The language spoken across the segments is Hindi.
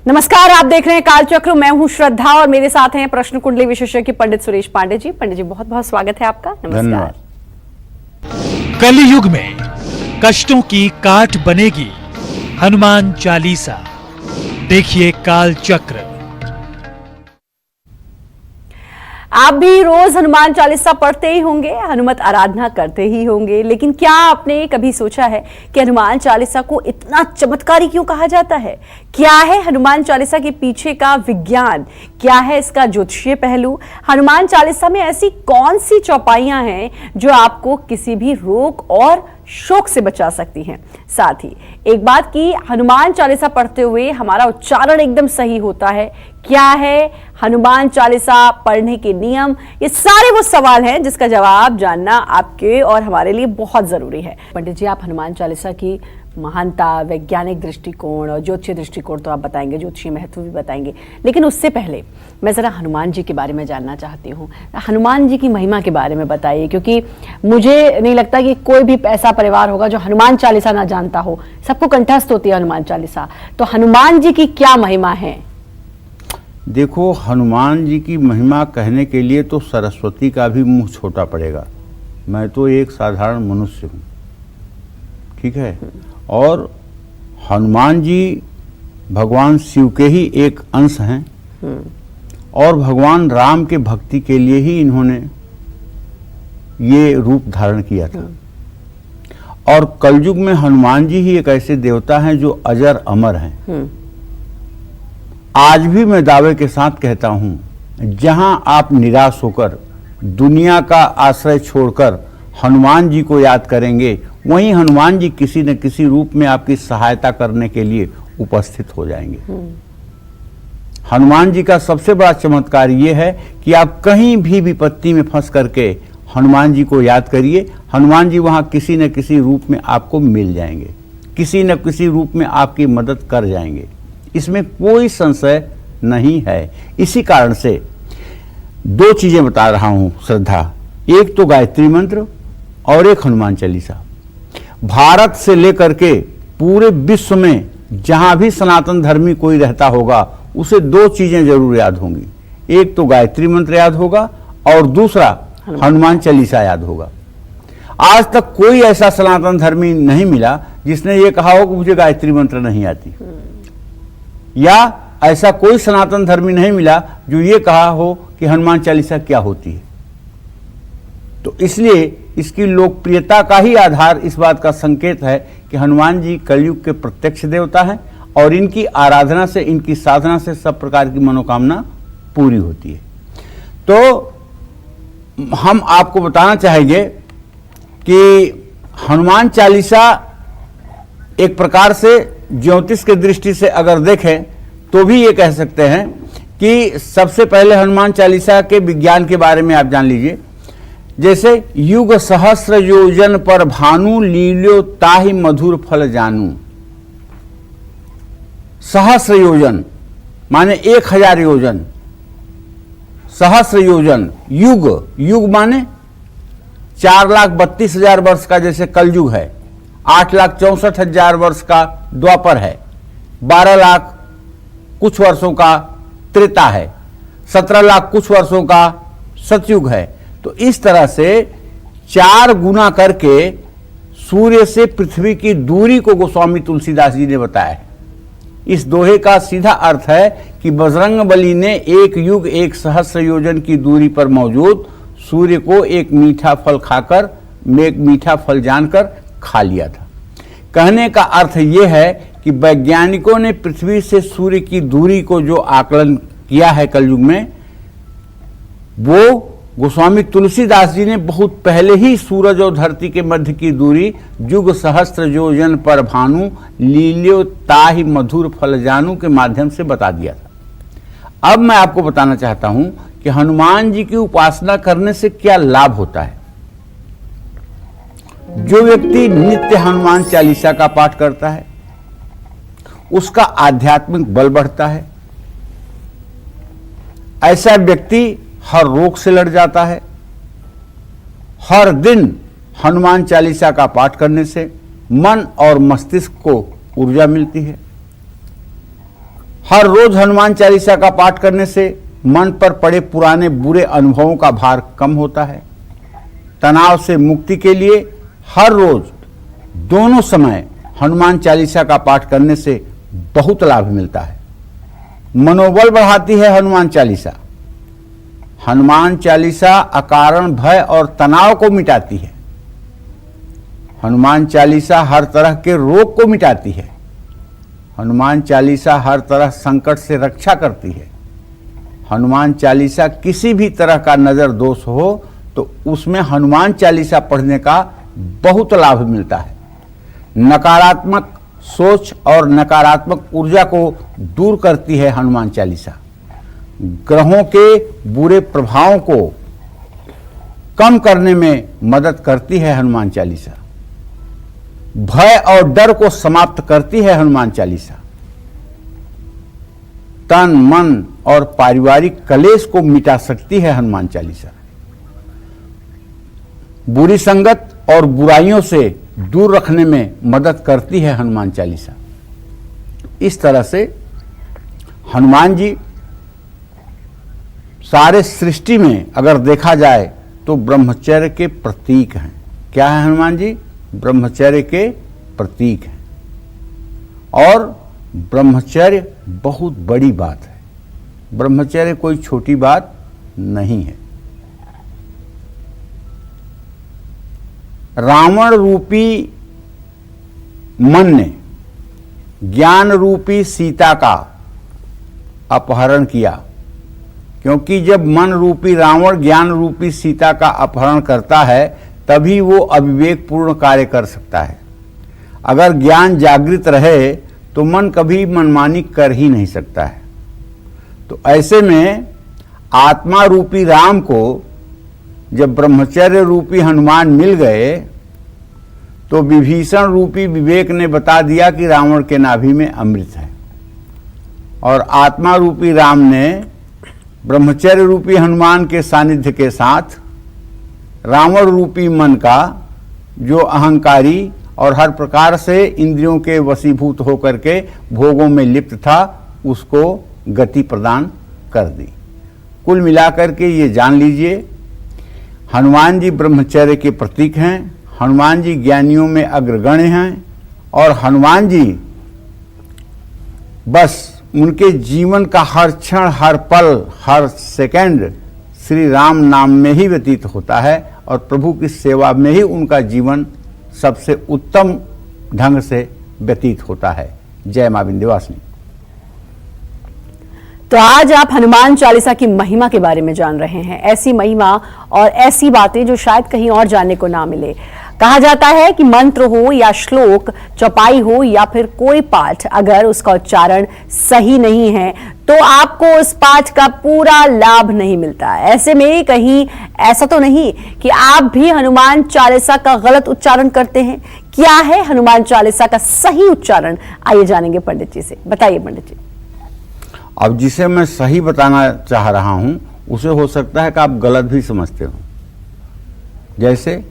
नमस्कार, आप देख रहे हैं कालचक्र। मैं हूं श्रद्धा और मेरे साथ हैं प्रश्न कुंडली विशेषज्ञ पंडित सुरेश पांडे जी। पंडित जी, बहुत बहुत स्वागत है आपका। नमस्कार। कलियुग में कष्टों की काट बनेगी हनुमान चालीसा। देखिए कालचक्र। आप भी रोज हनुमान चालीसा पढ़ते ही होंगे, हनुमत आराधना करते ही होंगे, लेकिन क्या आपने कभी सोचा है कि हनुमान चालीसा को इतना चमत्कारी क्यों कहा जाता है? क्या है हनुमान चालीसा के पीछे का विज्ञान? क्या है इसका ज्योतिषीय पहलू? हनुमान चालीसा में ऐसी कौन सी चौपाइयां हैं जो आपको किसी भी रोग और शोक से बचा सकती हैं? साथ ही एक बात की, हनुमान चालीसा पढ़ते हुए हमारा उच्चारण एकदम सही होता है। क्या है हनुमान चालीसा पढ़ने के नियम? ये सारे वो सवाल हैं जिसका जवाब जानना आपके और हमारे लिए बहुत जरूरी है। पंडित जी, आप हनुमान चालीसा की महानता, वैज्ञानिक दृष्टिकोण और ज्योतिषीय दृष्टिकोण तो आप बताएंगे, ज्योतिषीय महत्व भी बताएंगे, लेकिन उससे पहले मैं जरा हनुमान जी के बारे में जानना चाहती हूँ। हनुमान जी की महिमा के बारे में बताइए, क्योंकि मुझे नहीं लगता कि कोई भी ऐसा परिवार होगा जो हनुमान चालीसा ना जानता हो। सबको कंठस्थ होती है हनुमान चालीसा, तो हनुमान जी की क्या महिमा है? देखो, हनुमान जी की महिमा कहने के लिए तो सरस्वती का भी मुंह छोटा पड़ेगा। मैं तो एक साधारण मनुष्य हूँ, ठीक है, और हनुमान जी भगवान शिव के ही एक अंश हैं और भगवान राम के भक्ति के लिए ही इन्होंने ये रूप धारण किया था। और कलयुग में हनुमान जी ही एक ऐसे देवता हैं जो अजर अमर हैं। आज भी मैं दावे के साथ कहता हूं, जहां आप निराश होकर दुनिया का आश्रय छोड़कर हनुमान जी को याद करेंगे, वहीं हनुमान जी किसी न किसी रूप में आपकी सहायता करने के लिए उपस्थित हो जाएंगे। हनुमान जी का सबसे बड़ा चमत्कार ये है कि आप कहीं भी विपत्ति में फंस करके हनुमान जी को याद करिए, हनुमान जी वहां किसी न किसी रूप में आपको मिल जाएंगे, किसी न किसी रूप में आपकी मदद कर जाएंगे। इसमें कोई संशय नहीं है। इसी कारण से दो चीजें बता रहा हूं श्रद्धा, एक तो गायत्री मंत्र और एक हनुमान चालीसा। भारत से लेकर के पूरे विश्व में जहां भी सनातन धर्मी कोई रहता होगा, उसे दो चीजें जरूर याद होंगी। एक तो गायत्री मंत्र याद होगा और दूसरा हनुमान चालीसा याद होगा। आज तक कोई ऐसा सनातन धर्मी नहीं मिला जिसने ये कहा हो कि मुझे गायत्री मंत्र नहीं आती, या ऐसा कोई सनातन धर्मी नहीं मिला जो ये कहा हो कि हनुमान चालीसा क्या होती है। तो इसलिए इसकी लोकप्रियता का ही आधार इस बात का संकेत है कि हनुमान जी कलयुग के प्रत्यक्ष देवता हैं और इनकी आराधना से, इनकी साधना से सब प्रकार की मनोकामना पूरी होती है। तो हम आपको बताना चाहेंगे कि हनुमान चालीसा एक प्रकार से ज्योतिष के दृष्टि से अगर देखें तो भी ये कह सकते हैं कि सबसे पहले हनुमान चालीसा के विज्ञान के बारे में आप जान लीजिए। जैसे युग सहस्र योजन पर भानु, लील्यो ताहि मधुर फल जानू। सहस्र योजन माने 1000 योजन, सहस्र योजन, युग, युग माने 4,32,000 वर्ष का जैसे कलयुग है, 8,64,000 वर्ष का द्वापर है, 12 लाख कुछ वर्षों का त्रेता है, 17 लाख कुछ वर्षों का सतयुग है। तो इस तरह से 4 गुना करके सूर्य से पृथ्वी की दूरी को गोस्वामी तुलसीदास जी ने बताया है। इस दोहे का सीधा अर्थ है कि बजरंगबली ने एक युग, एक सहस्र योजन की दूरी पर मौजूद सूर्य को एक मीठा फल खाकर, एक मीठा फल जानकर खा लिया था। कहने का अर्थ यह है कि वैज्ञानिकों ने पृथ्वी से सूर्य की दूरी को जो आकलन किया है कलयुग में, वो गोस्वामी तुलसीदास जी ने बहुत पहले ही सूरज और धरती के मध्य की दूरी युग सहस्त्र योजन पर भानु, लील्यो ताहि मधुर फल जानू के माध्यम से बता दिया था। अब मैं आपको बताना चाहता हूं कि हनुमान जी की उपासना करने से क्या लाभ होता है। जो व्यक्ति नित्य हनुमान चालीसा का पाठ करता है, उसका आध्यात्मिक बल बढ़ता है। ऐसा व्यक्ति हर रोग से लड़ जाता है। हर दिन हनुमान चालीसा का पाठ करने से मन और मस्तिष्क को ऊर्जा मिलती है। हर रोज हनुमान चालीसा का पाठ करने से मन पर पड़े पुराने बुरे अनुभवों का भार कम होता है। तनाव से मुक्ति के लिए हर रोज दोनों समय हनुमान चालीसा का पाठ करने से बहुत लाभ मिलता है। मनोबल बढ़ाती है हनुमान चालीसा। हनुमान चालीसा अकारण भय और तनाव को मिटाती है। हनुमान चालीसा हर तरह के रोग को मिटाती है। हनुमान चालीसा हर तरह संकट से रक्षा करती है। हनुमान चालीसा किसी भी तरह का नजर दोष हो तो उसमें हनुमान चालीसा पढ़ने का बहुत लाभ मिलता है। नकारात्मक सोच और नकारात्मक ऊर्जा को दूर करती है हनुमान चालीसा। ग्रहों के बुरे प्रभावों को कम करने में मदद करती है हनुमान चालीसा। भय और डर को समाप्त करती है हनुमान चालीसा। तन मन और पारिवारिक कलेश को मिटा सकती है हनुमान चालीसा। बुरी संगत और बुराइयों से दूर रखने में मदद करती है हनुमान चालीसा। इस तरह से हनुमान जी सारे सृष्टि में अगर देखा जाए तो ब्रह्मचर्य के प्रतीक हैं। क्या है हनुमान जी? ब्रह्मचर्य के प्रतीक हैं। और ब्रह्मचर्य बहुत बड़ी बात है। ब्रह्मचर्य कोई छोटी बात नहीं है। रावण रूपी मन ने ज्ञान रूपी सीता का अपहरण किया, क्योंकि जब मन रूपी रावण ज्ञान रूपी सीता का अपहरण करता है तभी वो अविवेकपूर्ण कार्य कर सकता है। अगर ज्ञान जागृत रहे तो मन कभी मनमानी कर ही नहीं सकता है। तो ऐसे में आत्मा रूपी राम को जब ब्रह्मचर्य रूपी हनुमान मिल गए तो विभीषण रूपी विवेक ने बता दिया कि रावण के नाभि में अमृत है। और आत्मा रूपी राम ने ब्रह्मचर्य रूपी हनुमान के सानिध्य के साथ रावण रूपी मन का, जो अहंकारी और हर प्रकार से इंद्रियों के वशीभूत होकर के भोगों में लिप्त था, उसको गति प्रदान कर दी। कुल मिलाकर के ये जान लीजिए, हनुमान जी ब्रह्मचर्य के प्रतीक हैं। हनुमान जी ज्ञानियों में अग्रगण्य हैं। और हनुमान जी बस उनके जीवन का हर क्षण, हर पल, हर सेकंड श्री राम नाम में ही व्यतीत होता है और प्रभु की सेवा में ही उनका जीवन सबसे उत्तम ढंग से व्यतीत होता है। जय मां विंध्यवासिनी। तो आज आप हनुमान चालीसा की महिमा के बारे में जान रहे हैं। ऐसी महिमा और ऐसी बातें जो शायद कहीं और जानने को ना मिले। कहा जाता है कि मंत्र हो या श्लोक, चौपाई हो या फिर कोई पाठ, अगर उसका उच्चारण सही नहीं है तो आपको उस पाठ का पूरा लाभ नहीं मिलता। ऐसे में कहीं ऐसा तो नहीं कि आप भी हनुमान चालीसा का गलत उच्चारण करते हैं? क्या है हनुमान चालीसा का सही उच्चारण? आइए जानेंगे पंडित जी से। बताइए पंडित जी। अब जिसे मैं सही बताना चाह रहा हूं उसे हो सकता है कि आप गलत भी समझते हो। जैसे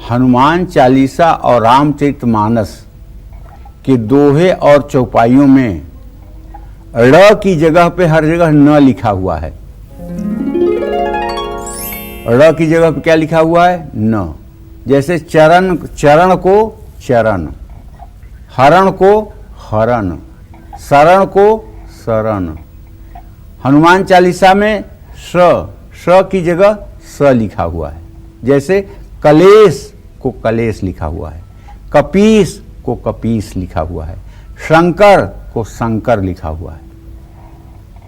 हनुमान चालीसा और रामचरितमानस के दोहे और चौपाइयों में ड़ की जगह पे हर जगह न लिखा हुआ है। ड़ की जगह पे क्या लिखा हुआ है? न। जैसे चरण, चरण को चरण, हरण को हरण, शरण को शरण। हनुमान चालीसा में श की जगह स लिखा हुआ है। जैसे कलेश को कलेश लिखा हुआ है, कपीस को कपीस लिखा हुआ है, शंकर को शंकर लिखा हुआ है।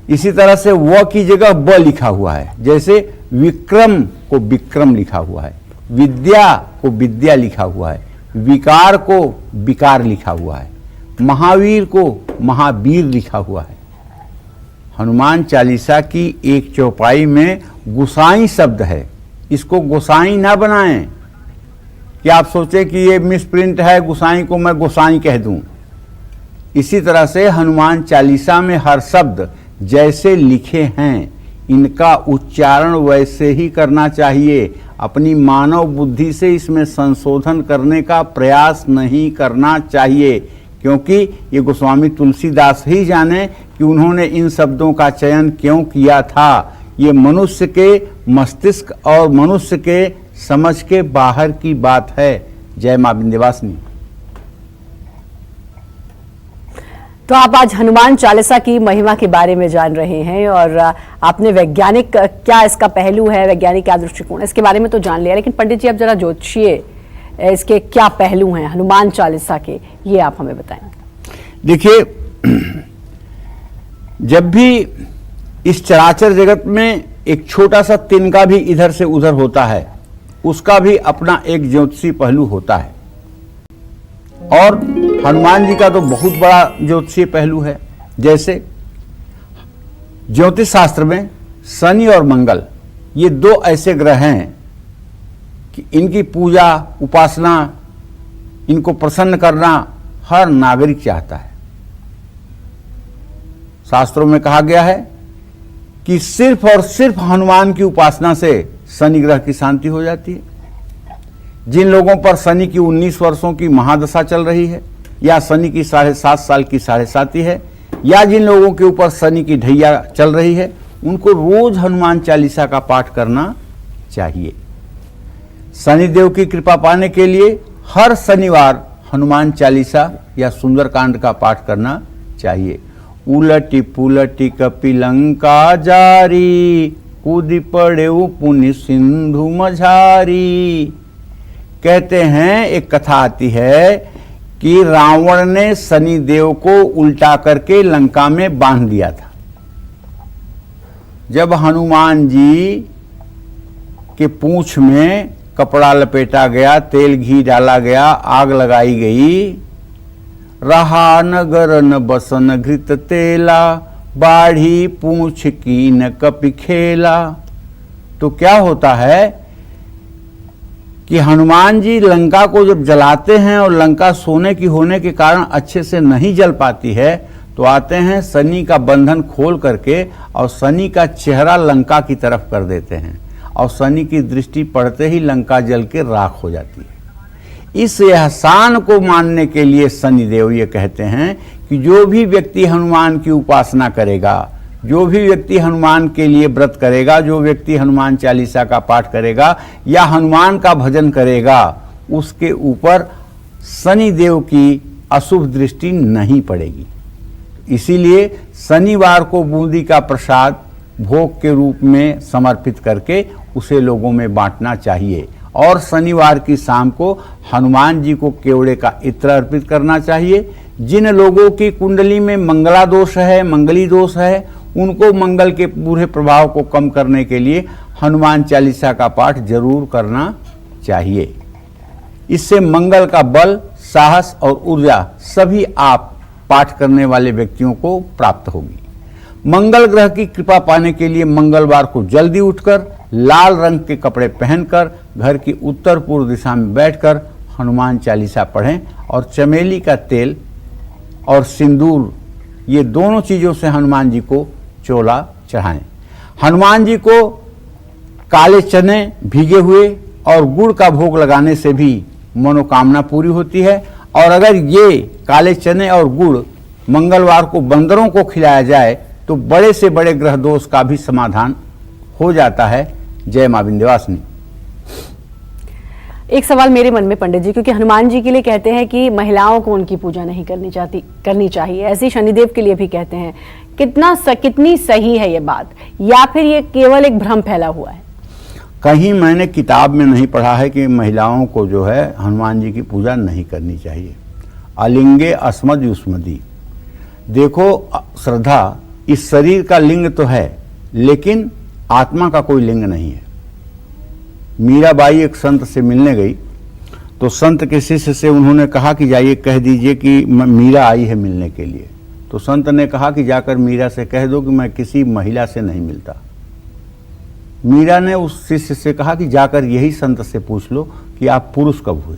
इसी तरह से व की जगह ब लिखा हुआ है। जैसे विक्रम को विक्रम लिखा हुआ है, विद्या को विद्या लिखा हुआ है, विकार को विकार लिखा हुआ है, महावीर को महावीर लिखा हुआ है। हनुमान चालीसा की एक चौपाई में गुसाई शब्द है। इसको गोसाई ना बनाएं कि आप सोचें कि ये मिसप्रिंट है, गुसाई को मैं गोसाई कह दूं। इसी तरह से हनुमान चालीसा में हर शब्द जैसे लिखे हैं इनका उच्चारण वैसे ही करना चाहिए। अपनी मानव बुद्धि से इसमें संशोधन करने का प्रयास नहीं करना चाहिए, क्योंकि ये गोस्वामी तुलसीदास ही जाने कि कि उन्होंने इन शब्दों का चयन क्यों किया था, ये मनुष्य के मस्तिष्क और मनुष्य के समझ के बाहर की बात है। जय मां विंध्यवासिनी। तो आप आज हनुमान चालीसा की महिमा के बारे में जान रहे हैं और आपने वैज्ञानिक क्या इसका पहलू है, वैज्ञानिक क्या दृष्टिकोण, इसके बारे में तो जान लिया, लेकिन पंडित जी अब जरा ज्योतिषीय इसके क्या पहलू हैं हनुमान चालीसा के, ये आप हमें बताएं। देखिए, जब भी इस चराचर जगत में एक छोटा सा तिनका भी इधर से उधर होता है, उसका भी अपना एक ज्योतिषीय पहलू होता है। और हनुमान जी का तो बहुत बड़ा ज्योतिषीय पहलू है। जैसे ज्योतिष शास्त्र में शनि और मंगल ये दो ऐसे ग्रह हैं कि इनकी पूजा उपासना, इनको प्रसन्न करना हर नागरिक चाहता है। शास्त्रों में कहा गया है कि सिर्फ और सिर्फ हनुमान की उपासना से शनि ग्रह की शांति हो जाती है। जिन लोगों पर शनि की 19 वर्षों की महादशा चल रही है, या शनि की 7.5 साल की 7.5 है, या जिन लोगों के ऊपर शनि की ढैया चल रही है, उनको रोज हनुमान चालीसा का पाठ करना चाहिए। शनिदेव की कृपा पाने के लिए हर शनिवार हनुमान चालीसा या सुंदरकांड का पाठ करना चाहिए। उलटी पुलटी कपिलंका जारी, कूदी पड़े पुण्य सिंधु मझारी। कहते हैं, एक कथा आती है कि रावण ने शनिदेव को उल्टा करके लंका में बांध दिया था। जब हनुमान जी के पूंछ में कपड़ा लपेटा गया, तेल घी डाला गया, आग लगाई गई, रहा नगर न बसन घृत तेला, बाढ़ी पूंछ की न कपि खेला। तो क्या होता है कि हनुमान जी लंका को जब जलाते हैं और लंका सोने की होने के कारण अच्छे से नहीं जल पाती है, तो आते हैं शनि का बंधन खोल करके और शनि का चेहरा लंका की तरफ कर देते हैं, और शनि की दृष्टि पड़ते ही लंका जल के राख हो जाती है। इस एहसान को मानने के लिए शनिदेव ये कहते हैं कि जो भी व्यक्ति हनुमान की उपासना करेगा, जो भी व्यक्ति हनुमान के लिए व्रत करेगा, जो व्यक्ति हनुमान चालीसा का पाठ करेगा या हनुमान का भजन करेगा, उसके ऊपर शनिदेव की अशुभ दृष्टि नहीं पड़ेगी। इसीलिए शनिवार को बूंदी का प्रसाद भोग के रूप में समर्पित करके उसे लोगों में बांटना चाहिए, और शनिवार की शाम को हनुमान जी को केवड़े का इत्र अर्पित करना चाहिए। जिन लोगों की कुंडली में मंगला दोष है, मंगली दोष है, उनको मंगल के बुरे प्रभाव को कम करने के लिए हनुमान चालीसा का पाठ जरूर करना चाहिए। इससे मंगल का बल, साहस और ऊर्जा सभी आप पाठ करने वाले व्यक्तियों को प्राप्त होगी। मंगल ग्रह की कृपा पाने के लिए मंगलवार को जल्दी उठकर लाल रंग के कपड़े पहनकर घर की उत्तर पूर्व दिशा में बैठकर हनुमान चालीसा पढ़ें, और चमेली का तेल और सिंदूर, ये दोनों चीज़ों से हनुमान जी को चोला चढ़ाएं। हनुमान जी को काले चने भीगे हुए और गुड़ का भोग लगाने से भी मनोकामना पूरी होती है, और अगर ये काले चने और गुड़ मंगलवार को बंदरों को खिलाया जाए तो बड़े से बड़े ग्रह दोष का भी समाधान हो जाता है। जय मां विंध्यवासिनी। एक सवाल मेरे मन में पंडित जी, क्योंकि हनुमान जी के लिए कहते हैं कि महिलाओं को उनकी पूजा नहीं करनी चाहिए, ऐसे शनिदेव के लिए भी कहते हैं। कितनी सही है ये बात, या फिर ये केवल एक भ्रम फैला हुआ है? कहीं मैंने किताब में नहीं पढ़ा है कि महिलाओं को जो है हनुमान जी की पूजा नहीं करनी चाहिए। अलिंगे अस्मद युष्मदी। देखो, श्रद्धा इस शरीर का लिंग तो है, लेकिन आत्मा का कोई लिंग नहीं है। मीराबाई एक संत से मिलने गई, तो संत के शिष्य से उन्होंने कहा कि जाइए कह दीजिए कि मीरा आई है मिलने के लिए। तो संत ने कहा कि जाकर मीरा से कह दो कि मैं किसी महिला से नहीं मिलता। मीरा ने उस शिष्य से कहा कि जाकर यही संत से पूछ लो कि आप पुरुष कब हुए।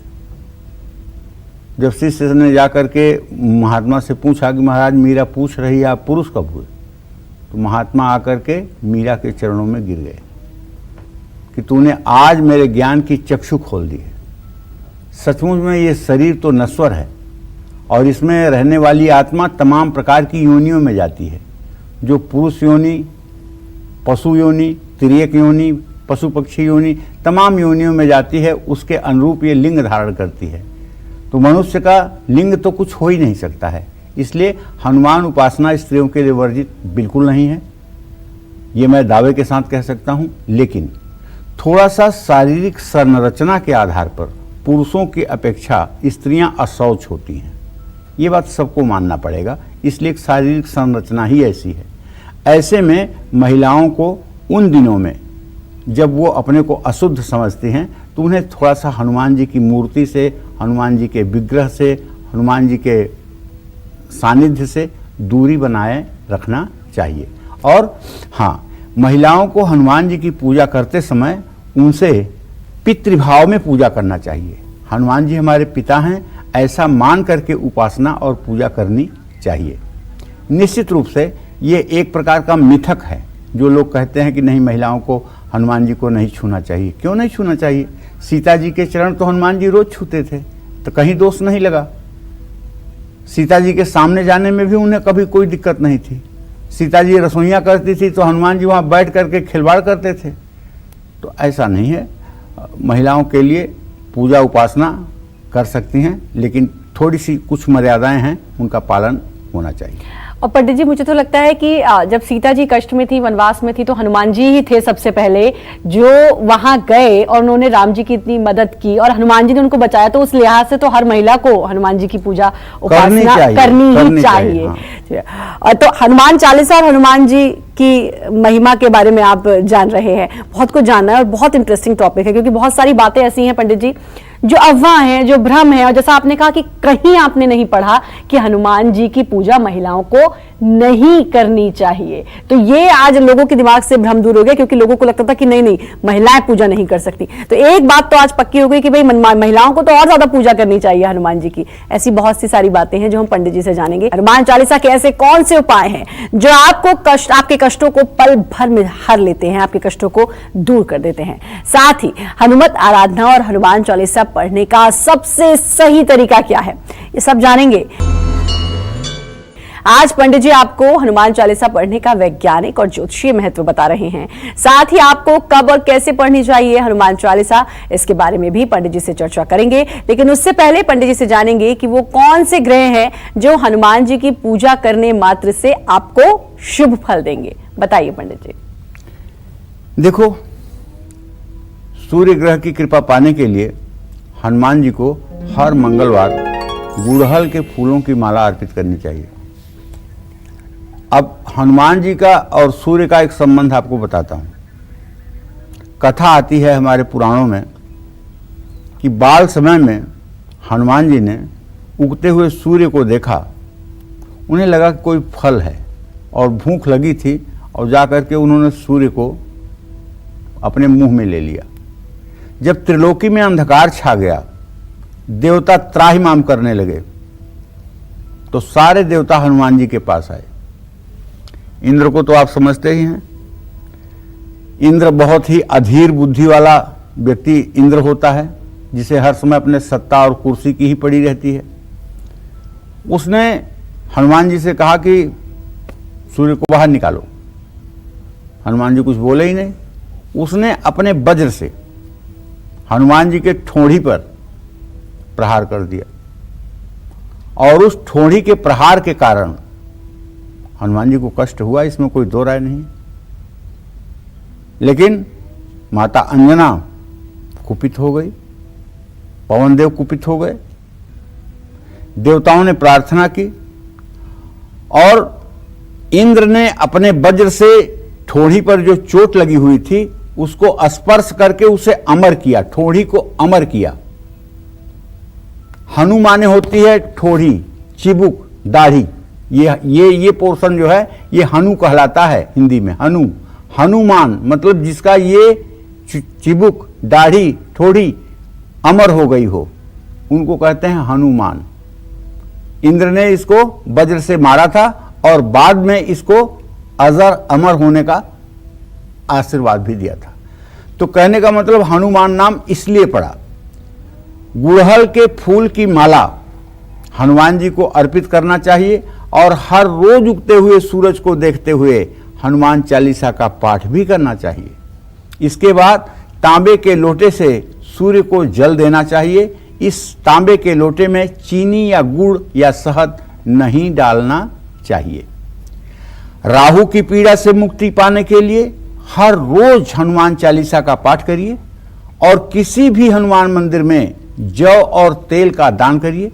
जब शिष्य ने जाकर के महात्मा से पूछा कि महाराज मीरा पूछ रही है आप पुरुष कब हुए, तो महात्मा आकर के मीरा के चरणों में गिर गए कि तूने आज मेरे ज्ञान की चक्षु खोल दी है। सचमुच में ये शरीर तो नश्वर है, और इसमें रहने वाली आत्मा तमाम प्रकार की योनियों में जाती है, जो पुरुष योनि, पशु योनि, तिर्यक योनि, पशु पक्षी योनि, तमाम योनियों में जाती है, उसके अनुरूप ये लिंग धारण करती है। तो मनुष्य का लिंग तो कुछ हो ही नहीं सकता है। इसलिए हनुमान उपासना स्त्रियों के लिए वर्जित बिल्कुल नहीं है, ये मैं दावे के साथ कह सकता हूं। लेकिन थोड़ा सा शारीरिक संरचना के आधार पर पुरुषों की अपेक्षा स्त्रियां अशौच होती हैं, ये बात सबको मानना पड़ेगा। इसलिए एक शारीरिक संरचना ही ऐसी है। ऐसे में महिलाओं को उन दिनों में जब वो अपने को अशुद्ध समझती हैं तो उन्हें थोड़ा सा हनुमान जी की मूर्ति से, हनुमान जी के विग्रह से, हनुमान जी के सानिध्य से दूरी बनाए रखना चाहिए। और हाँ, महिलाओं को हनुमान जी की पूजा करते समय उनसे पितृभाव में पूजा करना चाहिए। हनुमान जी हमारे पिता हैं, ऐसा मान करके उपासना और पूजा करनी चाहिए। निश्चित रूप से ये एक प्रकार का मिथक है। जो लोग कहते हैं कि नहीं, महिलाओं को हनुमान जी को नहीं छूना चाहिए। क्यों नहीं छूना चाहिए? सीता जी के चरण तो हनुमान जी रोज छूते थे, तो कहीं दोष नहीं लगा। सीता जी के सामने जाने में भी उन्हें कभी कोई दिक्कत नहीं थी। सीता जी रसोइयाँ करती थी तो हनुमान जी वहाँ बैठ करके खिलवाड़ करते थे। तो ऐसा नहीं है। महिलाओं के लिए पूजा उपासना कर सकती हैं, लेकिन थोड़ी सी कुछ मर्यादाएं हैं, उनका पालन होना चाहिए। और पंडित जी, मुझे तो लगता है कि जब सीता जी कष्ट में थी, वनवास में थी, तो हनुमान जी ही थे सबसे पहले जो वहां गए और उन्होंने राम जी की इतनी मदद की और हनुमान जी ने उनको बचाया। तो उस लिहाज से तो हर महिला को हनुमान जी की पूजा उपासना करनी ही चाहिए। हाँ। तो हनुमान चालीसा और हनुमान जी की महिमा के बारे में आप जान रहे हैं, बहुत कुछ जानना है और बहुत इंटरेस्टिंग टॉपिक है, क्योंकि बहुत सारी बातें ऐसी हैं पंडित जी जो अफवाह है, जो भ्रम है। और जैसा आपने कहा कि कहीं आपने नहीं पढ़ा कि हनुमान जी की पूजा महिलाओं को नहीं करनी चाहिए। तो ये आज लोगों के दिमाग से भ्रम दूर हो गया, क्योंकि लोगों को लगता था कि नहीं नहीं, महिलाएं पूजा नहीं कर सकती। तो एक बात तो आज पक्की हो गई कि भाई महिलाओं को तो और ज्यादा पूजा करनी चाहिए हनुमान जी की। ऐसी बहुत सी सारी बातें हैं जो हम पंडित जी से जानेंगे। हनुमान चालीसा के ऐसे कौन से उपाय हैं जो आपके कष्टों को पल भर में हर लेते हैं, आपके कष्टों को दूर कर देते हैं। साथ ही हनुमत आराधना और हनुमान चालीसा पढ़ने का सबसे सही तरीका क्या है, ये सब जानेंगे। आज पंडित जी आपको हनुमान चालीसा पढ़ने का वैज्ञानिक और ज्योतिषीय महत्व बता रहे हैं। साथ ही आपको कब और कैसे पढ़नी चाहिए हनुमान चालीसा, इसके बारे में भी पंडित जी से चर्चा करेंगे। लेकिन उससे पहले पंडित जी से जानेंगे कि वो कौन से ग्रह हैं जो हनुमान जी की पूजा करने मात्र से आपको शुभ फल देंगे। बताइए पंडित जी। देखो, सूर्य ग्रह की कृपा पाने के लिए हनुमान जी को हर मंगलवार गुड़हल के फूलों की माला अर्पित करनी चाहिए। अब हनुमान जी का और सूर्य का एक संबंध आपको बताता हूं। कथा आती है हमारे पुराणों में कि बाल समय में हनुमान जी ने उगते हुए सूर्य को देखा। उन्हें लगा कि कोई फल है और भूख लगी थी, और जाकर के उन्होंने सूर्य को अपने मुंह में ले लिया। जब त्रिलोकी में अंधकार छा गया, देवता त्राहिमाम करने लगे, तो सारे देवता हनुमान जी के पास आए। इंद्र को तो आप समझते ही हैं। इंद्र बहुत ही अधीर बुद्धि वाला व्यक्ति इंद्र होता है, जिसे हर समय अपने सत्ता और कुर्सी की ही पड़ी रहती है। उसने हनुमान जी से कहा कि सूर्य को बाहर निकालो। हनुमान जी कुछ बोले ही नहीं। उसने अपने वज्र से हनुमान जी के ठोड़ी पर प्रहार कर दिया, और उस ठोड़ी के प्रहार के कारण हनुमान जी को कष्ट हुआ, इसमें कोई दो राय नहीं। लेकिन माता अंजना कुपित हो गई, पवन देव कुपित हो गए। देवताओं ने प्रार्थना की और इंद्र ने अपने वज्र से ठोड़ी पर जो चोट लगी हुई थी उसको स्पर्श करके उसे अमर किया, ठोड़ी को अमर किया। हनु माने होती है ठोड़ी, चिबुक, दाढ़ी। ये पोर्शन जो है ये हनु कहलाता है हिंदी में। हनुमान मतलब जिसका ये चिबुक, दाढ़ी, ठोड़ी अमर हो गई हो, उनको कहते हैं हनुमान। इंद्र ने इसको वज्र से मारा था और बाद में इसको अजर अमर होने का आशीर्वाद भी दिया था। तो कहने का मतलब हनुमान नाम इसलिए पड़ा। गुड़हल के फूल की माला हनुमान जी को अर्पित करना चाहिए, और हर रोज उगते हुए सूरज को देखते हुए हनुमान चालीसा का पाठ भी करना चाहिए। इसके बाद तांबे के लोटे से सूर्य को जल देना चाहिए। इस तांबे के लोटे में चीनी या गुड़ या शहद नहीं डालना चाहिए। राहु की पीड़ा से मुक्ति पाने के लिए हर रोज हनुमान चालीसा का पाठ करिए और किसी भी हनुमान मंदिर में जौ और तेल का दान करिए।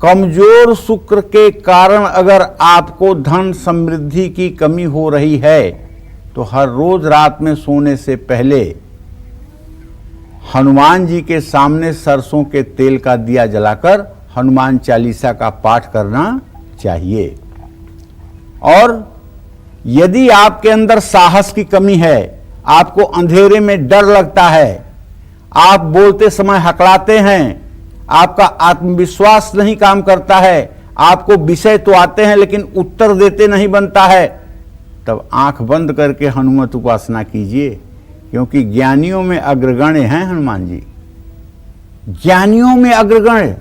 कमजोर शुक्र के कारण अगर आपको धन समृद्धि की कमी हो रही है तो हर रोज रात में सोने से पहले हनुमान जी के सामने सरसों के तेल का दिया जलाकर हनुमान चालीसा का पाठ करना चाहिए। और यदि आपके अंदर साहस की कमी है, आपको अंधेरे में डर लगता है, आप बोलते समय हकलाते हैं, आपका आत्मविश्वास नहीं काम करता है, आपको विषय तो आते हैं लेकिन उत्तर देते नहीं बनता है, तब आंख बंद करके हनुमत उपासना कीजिए, क्योंकि ज्ञानियों में अग्रगण्य हैं हनुमान जी। ज्ञानियों में अग्रगण्य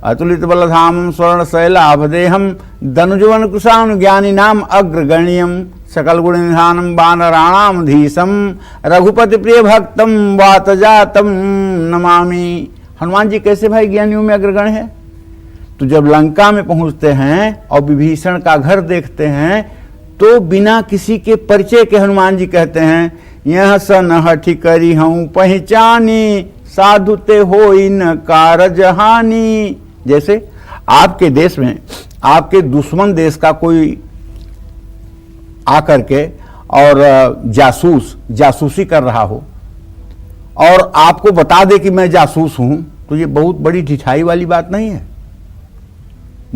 अतुलित बलधामं स्वर्ण शैलाभदेहम धनुजवन कुशान ज्ञानी नाम अग्रगण्यम सकल गुण निधानम वानराणाम धीशम रघुपति प्रिय भक्तम वातजातम नमामि। हनुमान जी कैसे भाई ज्ञानियों में अग्रगण्य है? तो जब लंका में पहुंचते हैं और विभीषण का घर देखते हैं तो बिना किसी के परिचय के हनुमान जी कहते हैं, यह सन हठी करी हूं पहचानी साधु ते होई न कारज हानि। जैसे आपके देश में आपके दुश्मन देश का कोई आकर के और जासूसी कर रहा हो और आपको बता दे कि मैं जासूस हूं, तो ये बहुत बड़ी ढिठाई वाली बात नहीं है।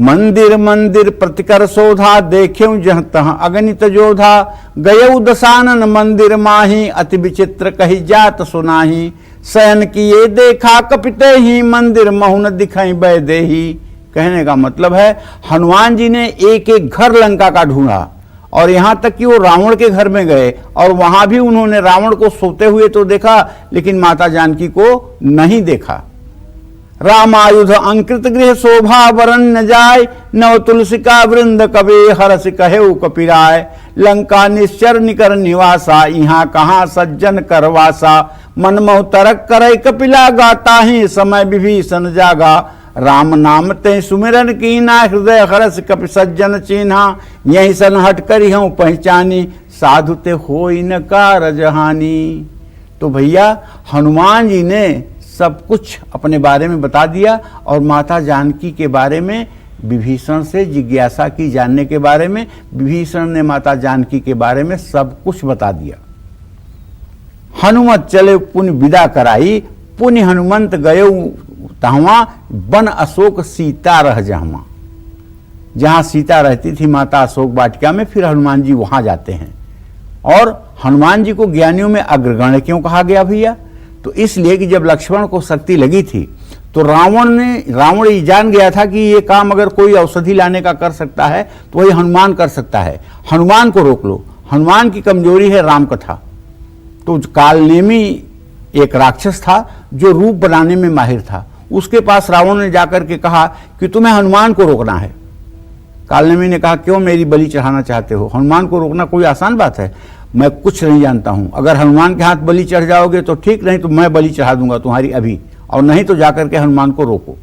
मंदिर मंदिर प्रतिकर शोधा देख्यऊ जह तह अगणित जोधा गयऊ दशानन मंदिर माही अति विचित्र कही जात सुनाही शयन किए देखा कपिते ही मंदिर महुन दिखाई बैदे ही। कहने का मतलब है हनुमान जी ने एक एक घर लंका का ढूंढा और यहां तक कि वो रावण के घर में गए और वहां भी उन्होंने रावण को सोते हुए तो देखा लेकिन माता जानकी को नहीं देखा। रामायुध अंकृत गृह शोभा वरण न जाय नव तुलसी का वृंद कबे हरस कहेऊ कपिराय लंका निश्चर निकर निवासा यहाँ कहाँ सज्जन करवासा मनमोह तरक करे कपिला गाता ही समय विभीषण जागा राम नाम ते सुमिरन कीना हृदय हरस कपि सज्जन चिन्हा यही सन हट करी हूं पहचानी साधु ते होई न कारज हानि। तो भैया हनुमान जी ने सब कुछ अपने बारे में बता दिया और माता जानकी के बारे में विभीषण से जिज्ञासा की जानने के बारे में। विभीषण ने माता जानकी के बारे में सब कुछ बता दिया। हनुमत चले पुण्य विदा कराई पुण्य हनुमंत गये तहवा वन अशोक सीता रह जहवा। जहां सीता रहती थी माता अशोक वाटिका में, फिर हनुमान जी वहां जाते हैं। और हनुमान जी को ज्ञानियों में अग्रगण्य क्यों कहा गया भैया? तो इसलिए कि जब लक्ष्मण को शक्ति लगी थी तो रावण ये जान गया था कि ये काम अगर कोई औषधि लाने का कर सकता है तो वही हनुमान कर सकता है। हनुमान को रोक लो। हनुमान की कमजोरी है राम कथा। तो कालनेमी एक राक्षस था जो रूप बनाने में माहिर था। उसके पास रावण ने जाकर के कहा कि तुम्हें हनुमान को रोकना है। कालनेमी ने कहा क्यों मेरी बलि चढ़ाना चाहते हो? हनुमान को रोकना कोई आसान बात है? मैं कुछ नहीं जानता हूं। अगर हनुमान के हाथ बलि चढ़ जाओगे तो ठीक, नहीं तो मैं बलि चढ़ा दूंगा तुम्हारी अभी, और नहीं तो जाकर के हनुमान को रोको।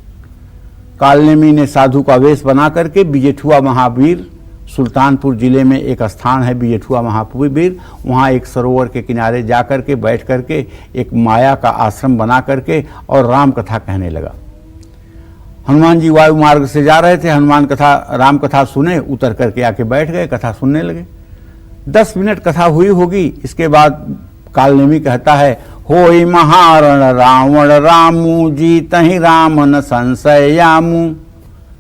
कालनेमी ने साधु का वेश बना करके बिजेठुआ महावीर, सुल्तानपुर जिले में एक स्थान है बिजेठुआ महावीर, वहाँ एक सरोवर के किनारे जा करके बैठ करके एक माया का आश्रम बना करके और राम कथा कहने लगा। हनुमान जी वायु मार्ग से जा रहे थे, हनुमान कथा राम कथा सुने, उतर करके आके बैठ गए, कथा सुनने लगे। 10 मिनट कथा हुई होगी। इसके बाद कालनेमी कहता है, होई महारण रावण रामू जीतहि राम न संशयामू।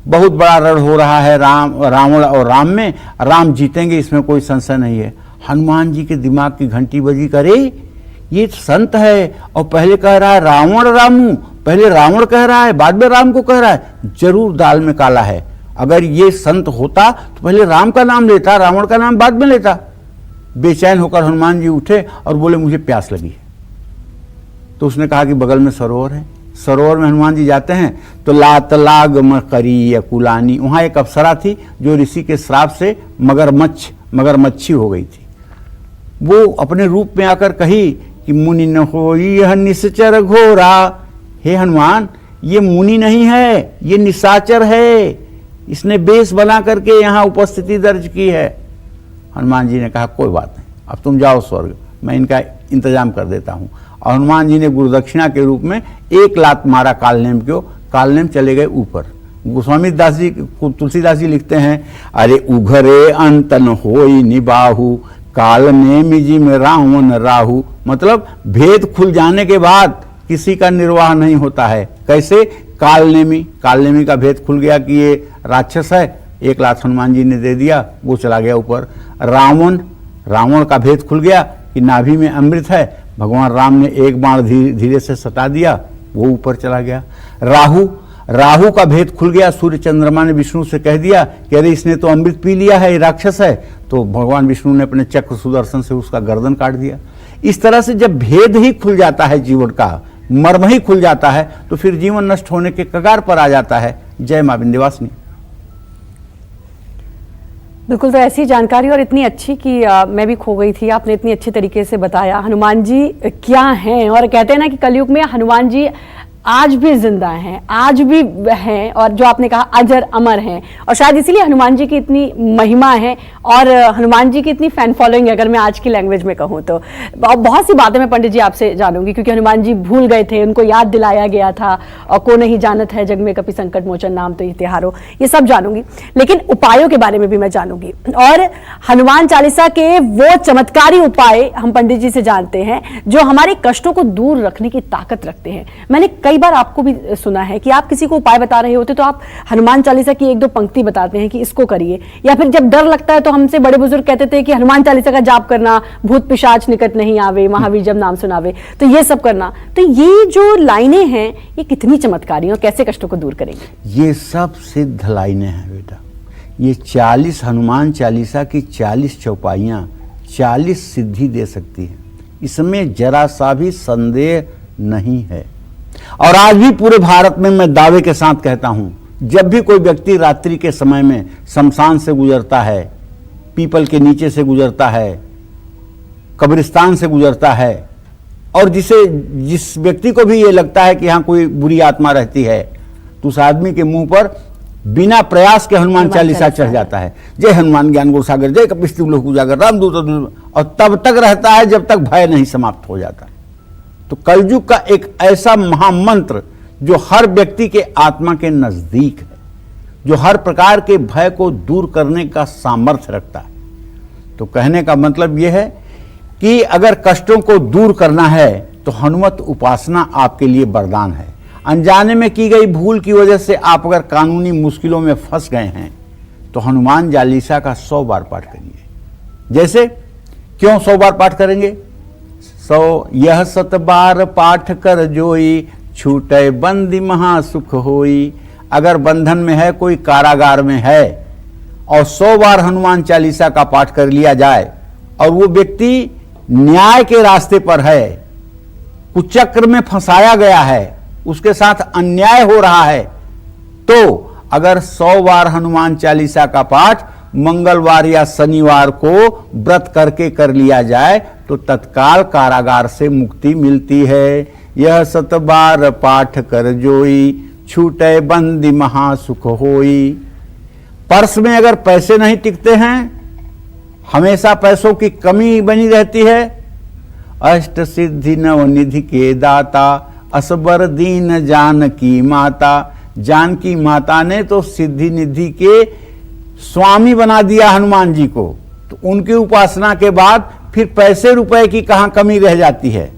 बहुत बड़ा रण हो रहा है रावण और राम में, राम जीतेंगे इसमें कोई संशय नहीं है। हनुमान जी के दिमाग की घंटी बजी, करे ये संत है और पहले कह रहा है रावण रामू, पहले रावण कह रहा है बाद में राम को कह रहा है, जरूर दाल में काला है। अगर ये संत होता तो पहले राम का नाम लेता, रावण का नाम बाद में लेता। बेचैन होकर हनुमान जी उठे और बोले मुझे प्यास लगी है। तो उसने कहा कि बगल में सरोवर है। सरोवर में हनुमान जी जाते हैं तो लात लाग मकरी या कुलानी, वहाँ एक अप्सरा थी जो ऋषि के श्राप से मगरमच्छी हो गई थी। वो अपने रूप में आकर कही कि मुनि न हो यह निश्चर घोरा, हे हनुमान ये मुनि नहीं है, ये निशाचर है, इसने बेश बना करके यहाँ उपस्थिति दर्ज की है। हनुमान जी ने कहा कोई बात नहीं, अब तुम जाओ स्वर्ग, मैं इनका इंतजाम कर देता हूँ। और हनुमान जी ने गुरुदक्षिणा के रूप में एक लात मारा कालनेम को, कालनेम चले गए ऊपर। गोस्वामी दास जी, तुलसीदास जी लिखते हैं, अरे उघरे अंतन होई निबाहु कालनेमि जी में रावण राहु, मतलब भेद खुल जाने के बाद किसी का निर्वाह नहीं होता है। कैसे? कालनेमि का भेद खुल गया कि ये राक्षस है, एक लात हनुमान जी ने दे दिया, वो चला गया ऊपर। रावण का भेद खुल गया कि नाभि में अमृत है, भगवान राम ने एक बाण धीरे से सटा दिया, वो ऊपर चला गया। राहु का भेद खुल गया, सूर्य चंद्रमा ने विष्णु से कह दिया कि अरे इसने तो अमृत पी लिया है, ये राक्षस है, तो भगवान विष्णु ने अपने चक्र सुदर्शन से उसका गर्दन काट दिया। इस तरह से जब भेद ही खुल जाता है, जीवन का मर्म ही खुल जाता है, तो फिर जीवन नष्ट होने के कगार पर आ जाता है। जय मां विंध्यवासिनी। बिल्कुल, तो ऐसी जानकारी और इतनी अच्छी कि मैं भी खो गई थी। आपने इतनी अच्छी तरीके से बताया हनुमान जी क्या हैं, और कहते हैं ना कि कलयुग में हनुमान जी आज भी जिंदा हैं, आज भी हैं, और जो आपने कहा अजर अमर हैं, और शायद इसीलिए हनुमान जी की इतनी महिमा है और हनुमान जी की इतनी फैन फॉलोइंग है, अगर मैं आज की लैंग्वेज में कहूँ तो। बहुत सी बातें मैं पंडित जी आपसे जानूंगी, क्योंकि हनुमान जी भूल गए थे, उनको याद दिलाया गया था, और को नहीं जानत है जग में कपि संकट मोचन नाम तो तिहारो, ये सब जानूंगी। लेकिन उपायों के बारे में भी मैं जानूंगी, और हनुमान चालीसा के वो चमत्कारी उपाय हम पंडित जी से जानते हैं जो हमारे कष्टों को दूर रखने की ताकत रखते हैं। मैंने कई बार आपको भी सुना है कि आप किसी को उपाय बता रहे होते तो आप हनुमान चालीसा की एक दो पंक्ति बताते हैं कि इसको करिए, या फिर जब डर लगता है तो हमसे बड़े बुजुर्ग कहते थे कि हनुमान चालीसा का जाप करना, भूत पिशाच निकट नहीं आवे, महावीर जब नाम सुनावे, तो ये सब करना। तो ये जो लाइनें हैं ये कितनी चमत्कारी और कैसे कष्टों को दूर करेंगे? ये सब सिद्ध लाइनें हैं बेटा। ये 40 हनुमान चालीसा की 40 चौपाइयां 40 सिद्धि दे सकती है, इसमें जरा सा भी संदेह नहीं है। और आज भी पूरे भारत में मैं दावे के साथ कहता हूं, जब भी कोई व्यक्ति रात्रि के समय में शमशान से गुजरता है, पीपल के नीचे से गुजरता है, कब्रिस्तान से गुजरता है, और जिस व्यक्ति को भी ये लगता है कि यहाँ कोई बुरी आत्मा रहती है, तो उस आदमी के मुंह पर बिना प्रयास के हनुमान चालीसा चढ़ जाता है। जय हनुमान ज्ञान गुण सागर, जय कपिस्तु लोक उजागर, रामदूत, और तब तक रहता है जब तक भय नहीं समाप्त हो जाता। तो कलयुग का एक ऐसा महामंत्र जो हर व्यक्ति के आत्मा के नजदीक है, जो हर प्रकार के भय को दूर करने का सामर्थ्य रखता है। तो कहने का मतलब यह है कि अगर कष्टों को दूर करना है तो हनुमत उपासना आपके लिए वरदान है। अनजाने में की गई भूल की वजह से आप अगर कानूनी मुश्किलों में फंस गए हैं तो हनुमान चालीसा का 100 बार पाठ करिए। जैसे क्यों 100 बार पाठ करेंगे? 100 यह 7 बार पाठ कर जोई, छूटे बंदी महासुख होई। अगर बंधन में है, कोई कारागार में है, और 100 बार हनुमान चालीसा का पाठ कर लिया जाए, और वो व्यक्ति न्याय के रास्ते पर है, कुचक्र में फंसाया गया है, उसके साथ अन्याय हो रहा है, तो अगर 100 बार हनुमान चालीसा का पाठ मंगलवार या शनिवार को व्रत करके कर लिया जाए तो तत्काल कारागार से मुक्ति मिलती है। यह 7 बार पाठ कर जोई, छूटे बंदी महासुख होई। पर्स में अगर पैसे नहीं टिकते हैं, हमेशा पैसों की कमी बनी रहती है, अष्ट सिद्धि नवनिधि के दाता, असबर दीन जानकी माता। जानकी माता ने तो सिद्धि निधि के स्वामी बना दिया हनुमान जी को, तो उनकी उपासना के बाद फिर पैसे रुपए की कहां कमी रह जाती है।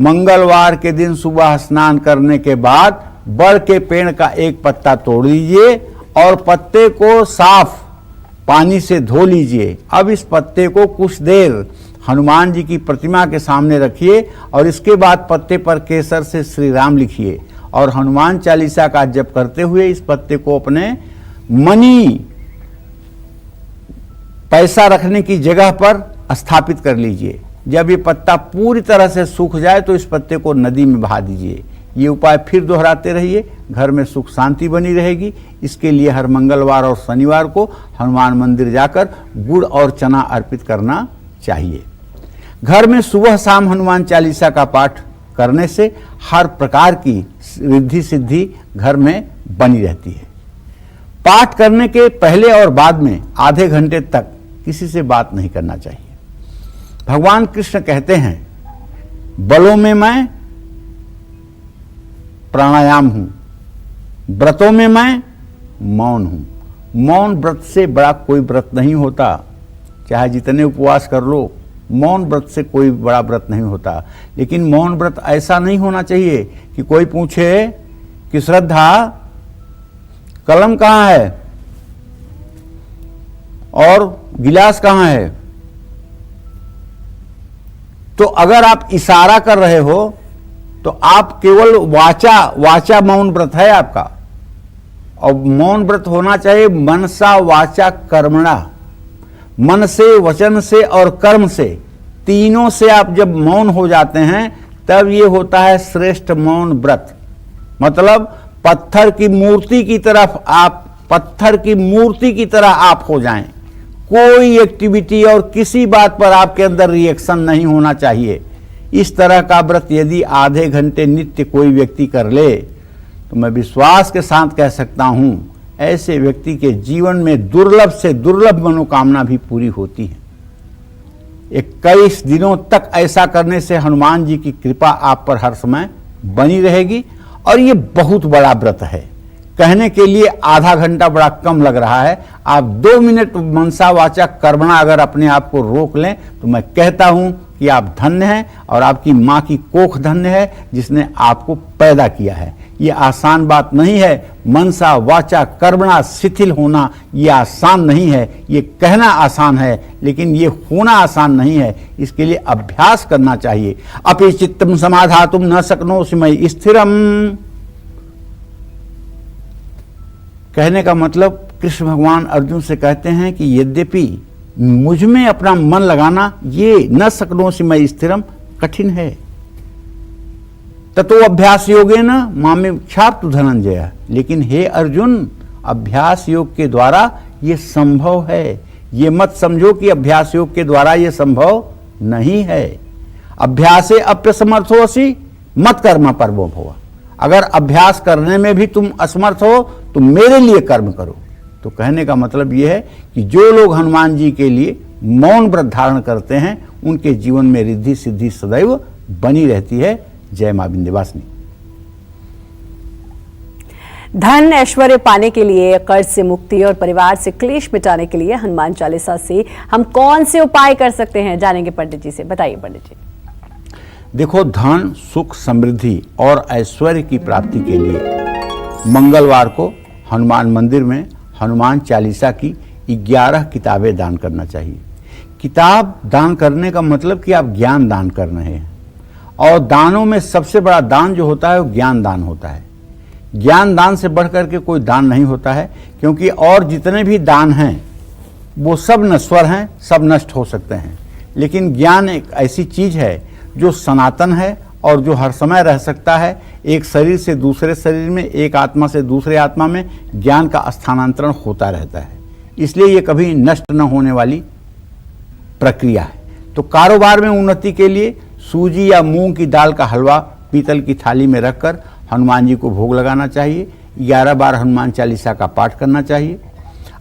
मंगलवार के दिन सुबह स्नान करने के बाद बड़ के पेड़ का एक पत्ता तोड़ लीजिए और पत्ते को साफ पानी से धो लीजिए। अब इस पत्ते को कुछ देर हनुमान जी की प्रतिमा के सामने रखिए और इसके बाद पत्ते पर केसर से श्री राम लिखिए और हनुमान चालीसा का जप करते हुए इस पत्ते को अपने मनी पैसा रखने की जगह पर स्थापित कर लीजिए। जब ये पत्ता पूरी तरह से सूख जाए तो इस पत्ते को नदी में बहा दीजिए ये उपाय फिर दोहराते रहिए, घर में सुख शांति बनी रहेगी। इसके लिए हर मंगलवार और शनिवार को हनुमान मंदिर जाकर गुड़ और चना अर्पित करना चाहिए। घर में सुबह शाम हनुमान चालीसा का पाठ करने से हर प्रकार की रिद्धि सिद्धि घर में बनी रहती है। पाठ करने के पहले और बाद में आधे घंटे तक किसी से बात नहीं करना चाहिए। भगवान कृष्ण कहते हैं, बलों में मैं प्राणायाम हूं, व्रतों में मैं मौन हूं। मौन व्रत से बड़ा कोई व्रत नहीं होता, चाहे जितने उपवास कर लो, मौन व्रत से कोई बड़ा व्रत नहीं होता। लेकिन मौन व्रत ऐसा नहीं होना चाहिए कि कोई पूछे कि श्रद्धा कलम कहाँ है और गिलास कहाँ है। तो अगर आप इशारा कर रहे हो तो आप केवल वाचा मौन व्रत है आपका। और मौन व्रत होना चाहिए मनसा वाचा कर्मणा, मन से, वचन से और कर्म से, तीनों से आप जब मौन हो जाते हैं तब ये होता है श्रेष्ठ मौन व्रत। मतलब पत्थर की मूर्ति की तरह आप हो जाएं। कोई एक्टिविटी और किसी बात पर आपके अंदर रिएक्शन नहीं होना चाहिए। इस तरह का व्रत यदि आधे घंटे नित्य कोई व्यक्ति कर ले तो मैं विश्वास के साथ कह सकता हूं, ऐसे व्यक्ति के जीवन में दुर्लभ से दुर्लभ मनोकामना भी पूरी होती है। 21 दिनों तक ऐसा करने से हनुमान जी की कृपा आप पर हर समय बनी रहेगी। और ये बहुत बड़ा व्रत है, कहने के लिए आधा घंटा बड़ा कम लग रहा है। आप 2 मिनट मनसा वाचा कर्मणा अगर अपने आप को रोक लें तो मैं कहता हूं कि आप धन्य हैं और आपकी मां की कोख धन्य है जिसने आपको पैदा किया है। ये आसान बात नहीं है। मनसा वाचा कर्मणा शिथिल होना ये आसान नहीं है। ये कहना आसान है लेकिन ये होना आसान नहीं है। इसके लिए अभ्यास करना चाहिए। अपि चित्तम समाधातुम न शक्नोषि मयि स्थिरम, कहने का मतलब कृष्ण भगवान अर्जुन से कहते हैं कि यद्यपि मुझ में अपना मन लगाना ये न शक्नोषि मयि स्थिरम कठिन है। ततो अभ्यास योगेन मामेक्षाप्तु धनंजय, लेकिन हे अर्जुन अभ्यास योग के द्वारा ये संभव है। ये मत समझो कि अभ्यास योग के द्वारा ये संभव नहीं है। अभ्यासे अप्यसमर्थोसि मत कर्म परमो भव, अगर अभ्यास करने में भी तुम असमर्थ हो तो मेरे लिए कर्म करो। तो कहने का मतलब यह है कि जो लोग हनुमान जी के लिए मौन व्रत धारण करते हैं उनके जीवन में रिद्धि सिद्धि सदैव बनी रहती है। जय मां विंध्यवासिनी। धन ऐश्वर्य पाने के लिए, कर्ज से मुक्ति और परिवार से क्लेश मिटाने के लिए हनुमान चालीसा से हम कौन से उपाय कर सकते हैं, जानेंगे पंडित जी से। बताइए पंडित जी। देखो, धन सुख समृद्धि और ऐश्वर्य की प्राप्ति के लिए मंगलवार को हनुमान मंदिर में हनुमान चालीसा की 11 किताबें दान करना चाहिए। किताब दान करने का मतलब कि आप ज्ञान दान कर रहे हैं। और दानों में सबसे बड़ा दान जो होता है वो ज्ञान दान होता है। ज्ञान दान से बढ़कर के कोई दान नहीं होता है, क्योंकि और जितने भी दान हैं वो सब नश्वर हैं, सब नष्ट हो सकते हैं। लेकिन ज्ञान एक ऐसी चीज है जो सनातन है और जो हर समय रह सकता है। एक शरीर से दूसरे शरीर में, एक आत्मा से दूसरे आत्मा में ज्ञान का स्थानांतरण होता रहता है। इसलिए ये कभी नष्ट न होने वाली प्रक्रिया है। तो कारोबार में उन्नति के लिए सूजी या मूंग की दाल का हलवा पीतल की थाली में रखकर हनुमान जी को भोग लगाना चाहिए। 11 बार हनुमान चालीसा का पाठ करना चाहिए।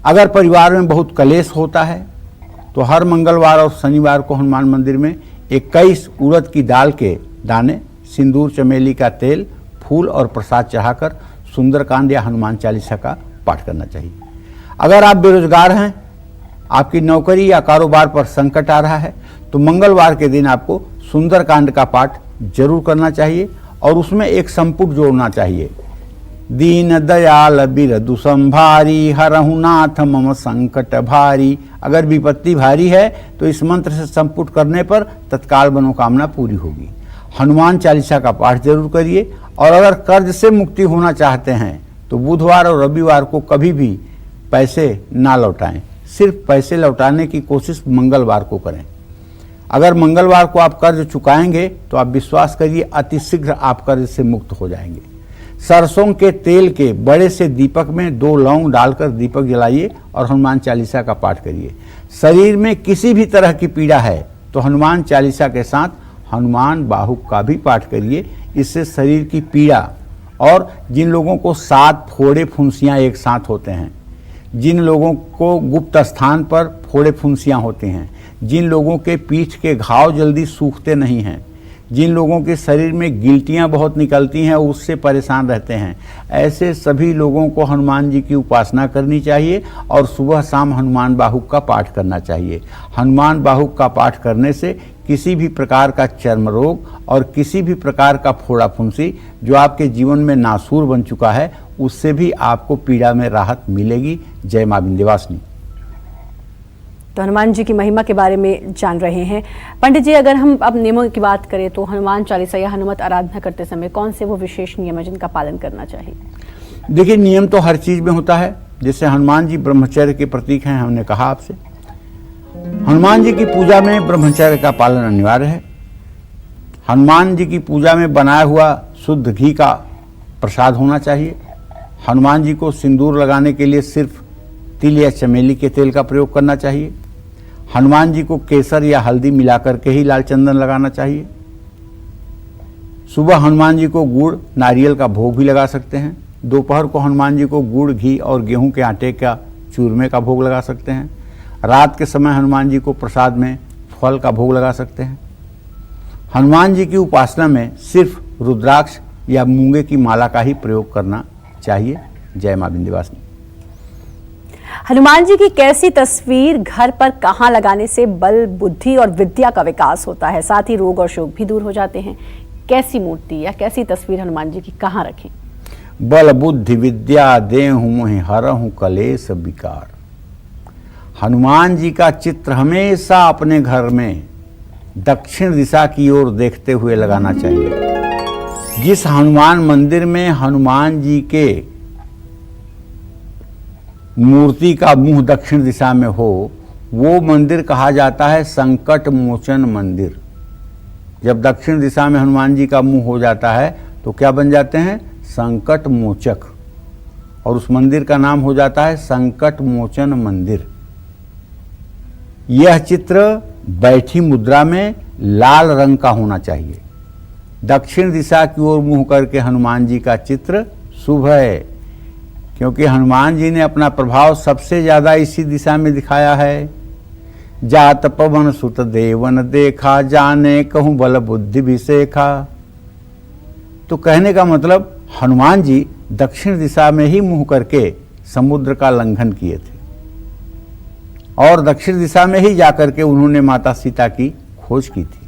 अगर परिवार में बहुत कलेश होता है तो हर मंगलवार और शनिवार को हनुमान मंदिर में 21 उड़द की दाल के दाने, सिंदूर, चमेली का तेल, फूल और प्रसाद चढ़ाकर सुंदरकांड या हनुमान चालीसा का पाठ करना चाहिए। अगर आप बेरोजगार हैं, आपकी नौकरी या कारोबार पर संकट आ रहा है, तो मंगलवार के दिन आपको सुंदरकांड का पाठ जरूर करना चाहिए और उसमें एक संपुट जोड़ना चाहिए। दीन दयाल बिरदु संभारी, हरहु नाथ मम संकट भारी। अगर विपत्ति भारी है तो इस मंत्र से संपुट करने पर तत्काल मनोकामना पूरी होगी। हनुमान चालीसा का पाठ जरूर करिए। और अगर कर्ज से मुक्ति होना चाहते हैं तो बुधवार और रविवार को कभी भी पैसे ना लौटाएं, सिर्फ पैसे लौटाने की कोशिश मंगलवार को करें। अगर मंगलवार को आप कर्ज चुकाएंगे तो आप विश्वास करिए अतिशीघ्र आप कर्ज से मुक्त हो जाएंगे। सरसों के तेल के बड़े से दीपक में 2 लौंग डालकर दीपक जलाइए और हनुमान चालीसा का पाठ करिए। शरीर में किसी भी तरह की पीड़ा है तो हनुमान चालीसा के साथ हनुमान बाहुक का भी पाठ करिए। इससे शरीर की पीड़ा, और जिन लोगों को 7 फोड़े फुंसियाँ एक साथ होते हैं, जिन लोगों को गुप्त स्थान पर फोड़े फुंसियाँ होती हैं, जिन लोगों के पीठ के घाव जल्दी सूखते नहीं हैं, जिन लोगों के शरीर में गिल्टियाँ बहुत निकलती हैं उससे परेशान रहते हैं, ऐसे सभी लोगों को हनुमान जी की उपासना करनी चाहिए और सुबह शाम हनुमान बाहुक का पाठ करना चाहिए। हनुमान बाहुक का पाठ करने से किसी भी प्रकार का चर्म रोग और किसी भी प्रकार का फोड़ा फुंसी जो आपके जीवन में नासूर बन चुका है, उससे भी आपको पीड़ा में राहत मिलेगी। जय मां विंध्यवासिनी। तो हनुमान जी की महिमा के बारे में जान रहे हैं पंडित जी। अगर हम अब नियमों की बात करें तो हनुमान चालीसा या हनुमत आराधना करते समय कौन से वो विशेष नियम है जिनका पालन करना चाहिए? देखिए, नियम तो हर चीज में होता है। जैसे हनुमान जी ब्रह्मचर्य के प्रतीक हैं, हमने कहा आपसे। हनुमान जी की पूजा में ब्रह्मचर्य का पालन अनिवार्य है। हनुमान जी की पूजा में बनाया हुआ शुद्ध घी का प्रसाद होना चाहिए। हनुमान जी को सिंदूर लगाने के लिए सिर्फ तिल या चमेली के तेल का प्रयोग करना चाहिए। हनुमान जी को केसर या हल्दी मिलाकर के ही लाल चंदन लगाना चाहिए। सुबह हनुमान जी को गुड़ नारियल का भोग भी लगा सकते हैं। दोपहर को हनुमान जी को गुड़ घी और गेहूं के आटे का चूरमे का भोग लगा सकते हैं। रात के समय हनुमान जी को प्रसाद में फल का भोग लगा सकते हैं। हनुमान जी की उपासना में सिर्फ रुद्राक्ष या मूंगे की माला का ही प्रयोग करना चाहिए। जय मां विंध्यवासिनी। हनुमान जी की कैसी तस्वीर घर पर कहाँ लगाने से बल, बुद्धि और विद्या का विकास होता है, साथ ही रोग और शोक भी दूर हो जाते हैं? कैसी मूर्ति या कैसी तस्वीर हनुमान जी की कहाँ रखें? बल बुद्धि विद्या देहु मोहि हरहु कलेश विकार। हनुमान जी का चित्र हमेशा अपने घर में दक्षिण दिशा की ओर देखते हुए लगाना चाहिए। जिस हनुमान मंदिर में हनुमान जी के मूर्ति का मुंह दक्षिण दिशा में हो, वो मंदिर कहा जाता है संकट मोचन मंदिर। जब दक्षिण दिशा में हनुमान जी का मुंह हो जाता है तो क्या बन जाते हैं? संकट मोचक, और उस मंदिर का नाम हो जाता है संकट मोचन मंदिर। यह चित्र बैठी मुद्रा में लाल रंग का होना चाहिए। दक्षिण दिशा की ओर मुंह करके हनुमान जी का चित्र शुभ है, क्योंकि हनुमान जी ने अपना प्रभाव सबसे ज्यादा इसी दिशा में दिखाया है। जात पवन सुत देवन देखा, जाने कहूं बल बुद्धि विशेखा। तो कहने का मतलब हनुमान जी दक्षिण दिशा में ही मुंह करके समुद्र का लंघन किए थे और दक्षिण दिशा में ही जाकर के उन्होंने माता सीता की खोज की थी।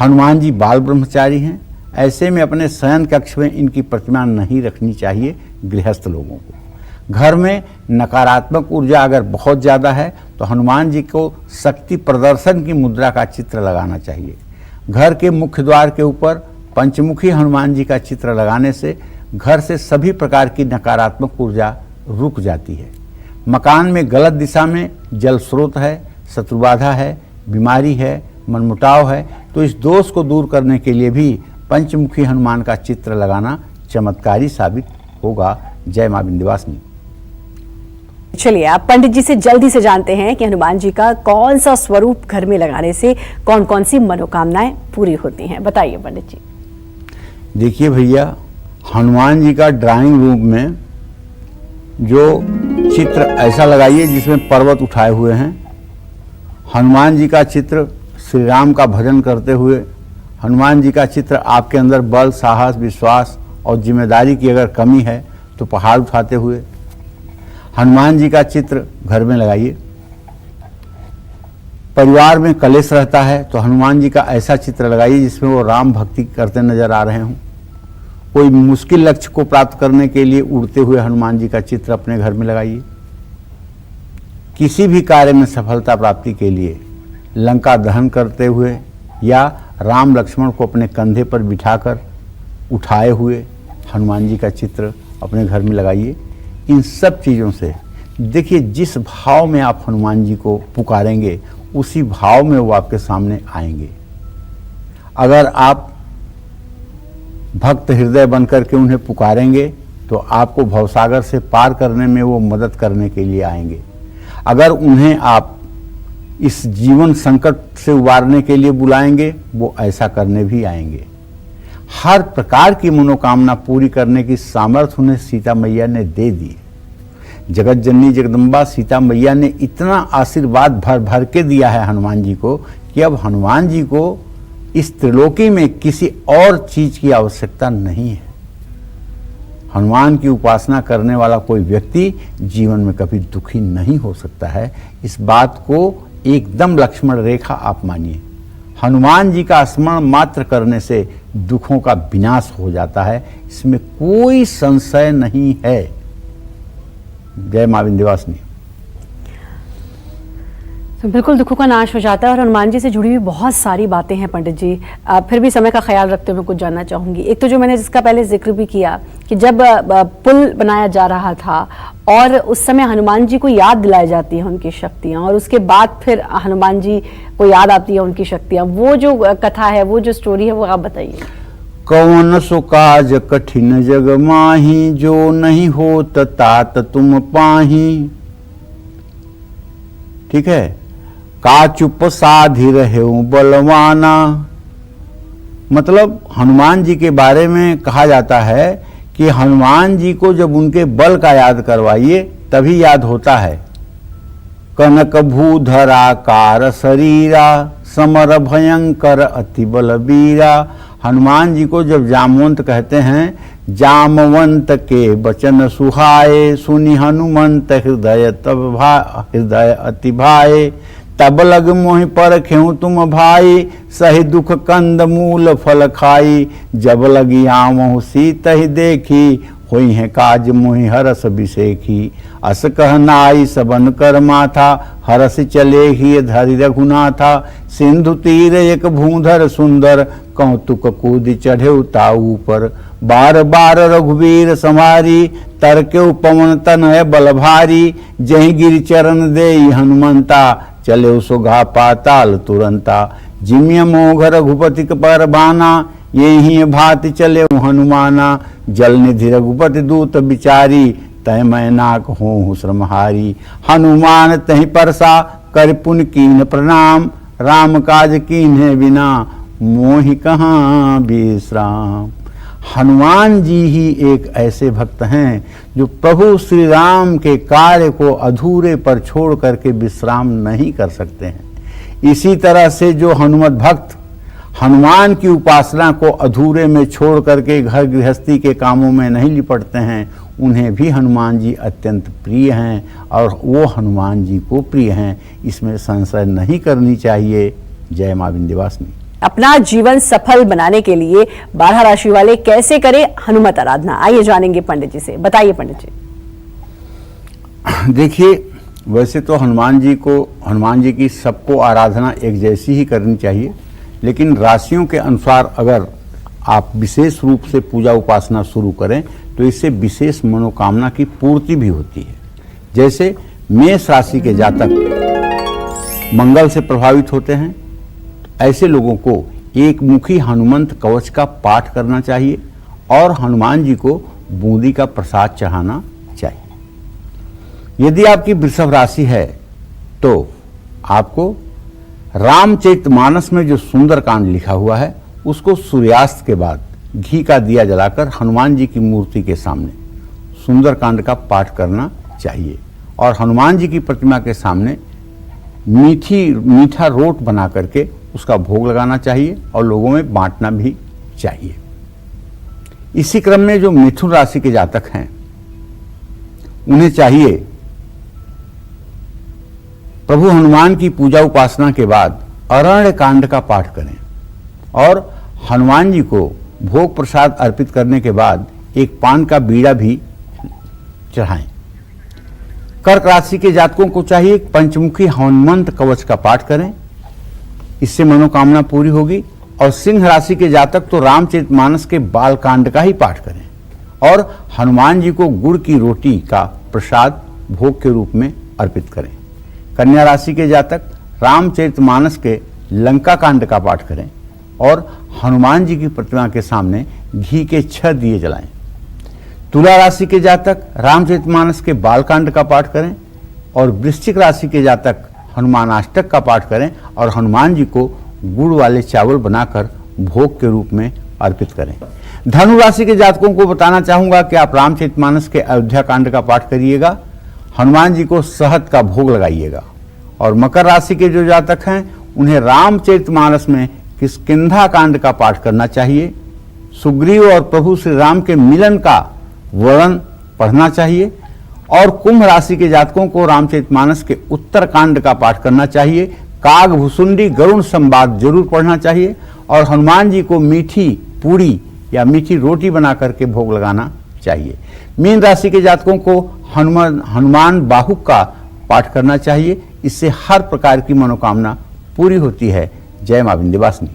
हनुमान जी बाल ब्रह्मचारी हैं, ऐसे में अपने शयन कक्ष में इनकी प्रतिमा नहीं रखनी चाहिए गृहस्थ लोगों को। घर में नकारात्मक ऊर्जा अगर बहुत ज़्यादा है तो हनुमान जी को शक्ति प्रदर्शन की मुद्रा का चित्र लगाना चाहिए। घर के मुख्य द्वार के ऊपर पंचमुखी हनुमान जी का चित्र लगाने से घर से सभी प्रकार की नकारात्मक ऊर्जा रुक जाती है। मकान में गलत दिशा में जल स्रोत है, शत्रुबाधा है, बीमारी है, मनमुटाव है, तो इस दोष को दूर करने के लिए भी पंचमुखी हनुमान का चित्र लगाना चमत्कारी साबित होगा। जय मां विंध्यवासिनी। चलिए आप पंडित जी से जल्दी से जानते हैं कि हनुमान जी का कौन सा स्वरूप घर में लगाने से कौन कौन सी मनोकामनाएं पूरी होती हैं, बताइए पंडित जी। देखिए भैया, हनुमान जी का ड्राइंग रूम में जो चित्र ऐसा लगाइए जिसमें पर्वत उठाए हुए हैं। हनुमान जी का चित्र श्री राम का भजन करते हुए, हनुमान जी का चित्र आपके अंदर बल, साहस, विश्वास और जिम्मेदारी की अगर कमी है तो पहाड़ उठाते हुए, हनुमान जी का चित्र घर में लगाइए। परिवार में कलेश रहता है तो हनुमान जी का ऐसा चित्र लगाइए जिसमें वो राम भक्ति करते नजर आ रहे हों। कोई मुश्किल लक्ष्य को प्राप्त करने के लिए उड़ते हुए हनुमान जी का चित्र अपने घर में लगाइए। किसी भी कार्य में सफलता प्राप्ति के लिए लंका दहन करते हुए या राम लक्ष्मण को अपने कंधे पर बिठाकर उठाए हुए हनुमान जी का चित्र अपने घर में लगाइए। इन सब चीज़ों से देखिए, जिस भाव में आप हनुमान जी को पुकारेंगे उसी भाव में वो आपके सामने आएंगे। अगर आप भक्त हृदय बनकर के उन्हें पुकारेंगे तो आपको भवसागर से पार करने में वो मदद करने के लिए आएंगे। अगर उन्हें आप इस जीवन संकट से उबारने के लिए बुलाएंगे, वो ऐसा करने भी आएंगे। हर प्रकार की मनोकामना पूरी करने की सामर्थ्य उन्हें सीता मैया ने दे दी। जगत जननी जगदम्बा सीता मैया ने इतना आशीर्वाद भर भर के दिया है हनुमान जी को कि अब हनुमान जी को इस त्रिलोकी में किसी और चीज की आवश्यकता नहीं है। हनुमान की उपासना करने वाला कोई व्यक्ति जीवन में कभी दुखी नहीं हो सकता है। इस बात को एकदम लक्ष्मण रेखा आप मानिए। हनुमान जी का स्मरण मात्र करने से दुखों का विनाश हो जाता है, इसमें कोई संशय नहीं है। जय मां विंध्यवासिनी। तो बिल्कुल दुखों का नाश हो जाता है और हनुमान जी से जुड़ी हुई बहुत सारी बातें हैं पंडित जी। फिर भी समय का ख्याल रखते हुए मैं कुछ जानना चाहूंगी। एक तो जो मैंने जिसका पहले जिक्र भी किया कि जब पुल बनाया जा रहा था और उस समय हनुमान जी को याद दिलाई जाती है उनकी शक्तियां, और उसके बाद फिर हनुमान जी को याद आती है उनकी शक्तियां, वो जो कथा है, वो जो स्टोरी है, वो आप बताइए। कौन सो काज कठिन जग माही, जो नहीं होत तात तुम पाही। ठीक है। का चुप साधि रहे बलवाना, मतलब हनुमान जी के बारे में कहा जाता है कि हनुमान जी को जब उनके बल का याद करवाइए तभी याद होता है। कनक भूधराकार शरीरा, समर भयंकर अति बलबीरा। हनुमान जी को जब जामवंत कहते हैं, जामवंत के वचन सुहाए, सुनि हनुमंत हृदय तब हृदय अति भाए। तब लग मोहि पर खेऊ तुम भाई, सही दुख कंद मूल फल खाई। जब लगी आवहु सीत ही देखी, होई है काज मोहि हरस बिसेखी। अस कह नाई सबन कर माथा, हरस चले ही धरि रघुनाथा। सिंधु तीर एक भूधर सुंदर, कौतुक कूद चढ़े ताऊ पर। बार बार रघुवीर समारी, तरके पवन तनय बल भारी। जहि गिरि चरण देई हनुमंता, चले सुगा पाताल तुरंता। जिम्य मोघ रघुपति पर बाना, यही भांति चले हनुमाना। जल निधि रघुपति दूत बिचारी, तय मैं नाक हों श्रमहारी। हनुमान तहि परसा, कर पुन कीन प्रणाम। राम काज कीन्हे बिना, मोहि कहाँ विश्राम। हनुमान जी ही एक ऐसे भक्त हैं जो प्रभु श्री राम के कार्य को अधूरे पर छोड़ करके विश्राम नहीं कर सकते हैं। इसी तरह से जो हनुमत भक्त हनुमान की उपासना को अधूरे में छोड़ करके घर गृहस्थी के कामों में नहीं लिपटते हैं, उन्हें भी हनुमान जी अत्यंत प्रिय हैं और वो हनुमान जी को प्रिय हैं, इसमें संशय नहीं करनी चाहिए। जय मां विंध्यवासिनी। अपना जीवन सफल बनाने के लिए 12 राशि वाले कैसे करें हनुमत आराधना, आइए जानेंगे पंडित जी से। बताइए पंडित जी। देखिए, वैसे तो हनुमान जी की सबको आराधना एक जैसी ही करनी चाहिए, लेकिन राशियों के अनुसार अगर आप विशेष रूप से पूजा उपासना शुरू करें तो इससे विशेष मनोकामना की पूर्ति भी होती है। जैसे मेष राशि के जातक मंगल से प्रभावित होते हैं, ऐसे लोगों को एक मुखी हनुमंत कवच का पाठ करना चाहिए और हनुमान जी को बूंदी का प्रसाद चढ़ाना चाहिए। यदि आपकी वृषभ राशि है तो आपको रामचरितमानस में जो सुंदरकांड लिखा हुआ है उसको सूर्यास्त के बाद घी का दिया जलाकर हनुमान जी की मूर्ति के सामने सुंदरकांड का पाठ करना चाहिए और हनुमान जी की प्रतिमा के सामने मीठा रोट बना करके उसका भोग लगाना चाहिए और लोगों में बांटना भी चाहिए। इसी क्रम में जो मिथुन राशि के जातक हैं उन्हें चाहिए प्रभु हनुमान की पूजा उपासना के बाद अरण्य कांड का पाठ करें और हनुमान जी को भोग प्रसाद अर्पित करने के बाद एक पान का बीड़ा भी चढ़ाएं। कर्क राशि के जातकों को चाहिए पंचमुखी हनुमंत कवच का पाठ करें, इससे मनोकामना पूरी होगी। और सिंह राशि के जातक तो रामचरितमानस के बालकांड का ही पाठ करें और हनुमान जी को गुड़ की रोटी का प्रसाद भोग के रूप में अर्पित करें। कन्या राशि के जातक रामचरितमानस के लंका कांड का पाठ करें और हनुमान जी की प्रतिमा के सामने घी के 6 दिए जलाएं। तुला राशि के जातक रामचरितमानस के बालकांड का पाठ करें और वृश्चिक राशि के जातक हनुमान अष्टक का पाठ करें और हनुमान जी को गुड़ वाले चावल बनाकर भोग के रूप में अर्पित करें। धनु राशि के जातकों को बताना चाहूंगा कि आप रामचरितमानस के अयोध्या कांड का पाठ करिएगा, हनुमान जी को शहद का भोग लगाइएगा। और मकर राशि के जो जातक हैं उन्हें रामचरितमानस में किष्किंधा कांड का पाठ करना चाहिए, सुग्रीव और प्रभु श्री राम के मिलन का वर्णन पढ़ना चाहिए। और कुंभ राशि के जातकों को रामचरितमानस के उत्तर कांड का पाठ करना चाहिए, काग भुसुंडी गरुण संवाद जरूर पढ़ना चाहिए और हनुमान जी को मीठी पूरी या मीठी रोटी बना करके भोग लगाना चाहिए। मीन राशि के जातकों को हनुमान बाहुक का पाठ करना चाहिए, इससे हर प्रकार की मनोकामना पूरी होती है। जय मां विंध्यवासिनी।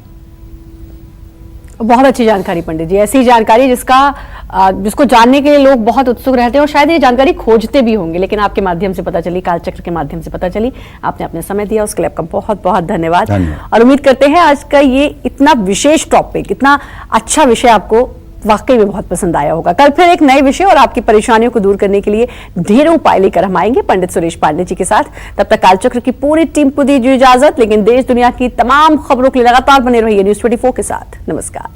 बहुत अच्छी जानकारी पंडित जी, ऐसी जानकारी जिसको जानने के लिए लोग बहुत उत्सुक रहते हैं और शायद ये जानकारी खोजते भी होंगे, लेकिन आपके माध्यम से पता चली, कालचक्र के माध्यम से पता चली। आपने अपने समय दिया, उसके लिए आपका बहुत बहुत धन्यवाद। और उम्मीद करते हैं आज का ये इतना विशेष टॉपिक, इतना अच्छा विषय आपको वाकई में बहुत पसंद आया होगा। कल फिर एक नए विषय और आपकी परेशानियों को दूर करने के लिए ढेरों उपाय लेकर हम आएंगे पंडित सुरेश पांडे जी के साथ। तब तक कालचक्र की पूरी टीम को दीजिए इजाजत, लेकिन देश दुनिया की तमाम खबरों के लिए लगातार बने रहिए न्यूज़ 24 के साथ। नमस्कार।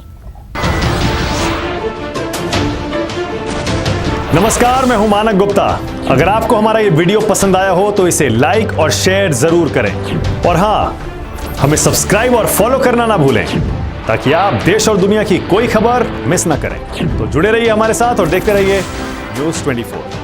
नमस्कार, मैं हूं मानक गुप्ता। अगर आपको हमारा ये वीडियो पसंद आया हो तो इसे लाइक और शेयर जरूर करें और हाँ, हमें सब्सक्राइब और फॉलो करना ना भूलें ताकि आप देश और दुनिया की कोई खबर मिस ना करें। तो जुड़े रहिए हमारे साथ और देखते रहिए न्यूज़ 24।